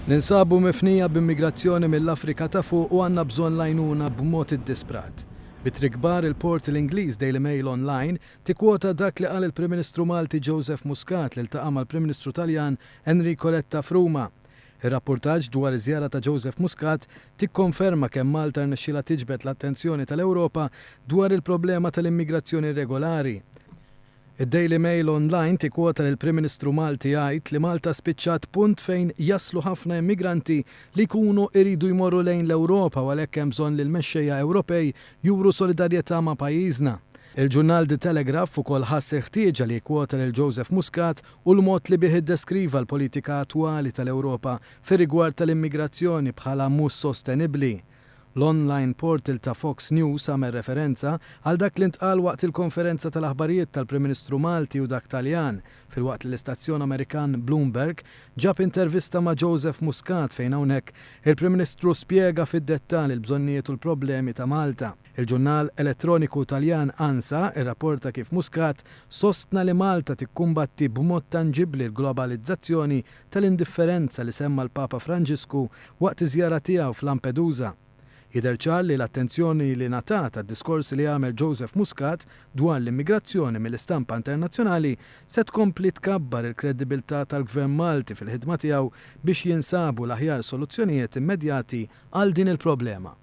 Ninsabu mifnija b'immigrazzjoni mill-Afrika ta' fuq u għandna bżonn lajnuna b'mod id-disprat. Bitri kbar il-port l-Ingliż Daily Mail Online tikkwota dak li qal il-Prim Ministru Malti Joseph Muscat li ltaqa' mal-Prim Ministru Taljan Enrico Letta f'Ruma. Ir-rapportaġġ dwar iż-żjara ta' Joseph Muscat tikkonferma kemm Malta rnexxielha tiġbed l-attenzjoni tal-Ewropa dwar il-problema tal-immigrazzjoni irregolari. Id-Daily Mail Online tikkwota li l-Prim Ministru Malti jgħid li Malta spiċċat punt fejn jaslu ħafna immigranti li jkunu iridu jmorru lejn l-Ewropa u għalhekk hemm bżonn li l-mexxejja Ewropej juru solidarjetà ma' pajjiżna. Il-ġurnal The Telegraph ukoll ħass ħtieġa li jkwota lil Joseph Muscat u l-mod li bih iddeskriva l-politika attwali tal-Ewropa fir-rigward tal-immigrazzjoni bħala mhux sostenibbli. L-online portal ta' Fox News għamel referenza għal dak li ntqal waqt il-konferenza tal-aħbarijiet tal-Prim Ministru Malti u dak Taljan fil-waqt li l-istazzjon Amerikan Bloomberg ġab intervista ma' Joseph Muscat fejn hawnhekk il-Prim Ministru spjega fid-dettall il-bżonnijiet u l-problemi ta' Malta. Il-ġurnal elettroniku Taljan ANSA irrapporta kif Muscat sostna li Malta tikkumbatti b'mod tanġibbli l-globalizzazzjoni tal-indifferenza li semma l-Papa Franġisku waqt iżjara tiegħu f'Lampedusa. Jidher ċar li l-attenzjoni li ngħatat għad-diskorsi li għamel Joseph Muscat dwar l-immigrazzjoni mill-istampa internazzjonali se tkompli tkabbar il-kredibilità tal-Gvern Malti fil-ħidma tiegħu biex jinsabu l-aħjar soluzzjonijiet immedjati għal din il-problema.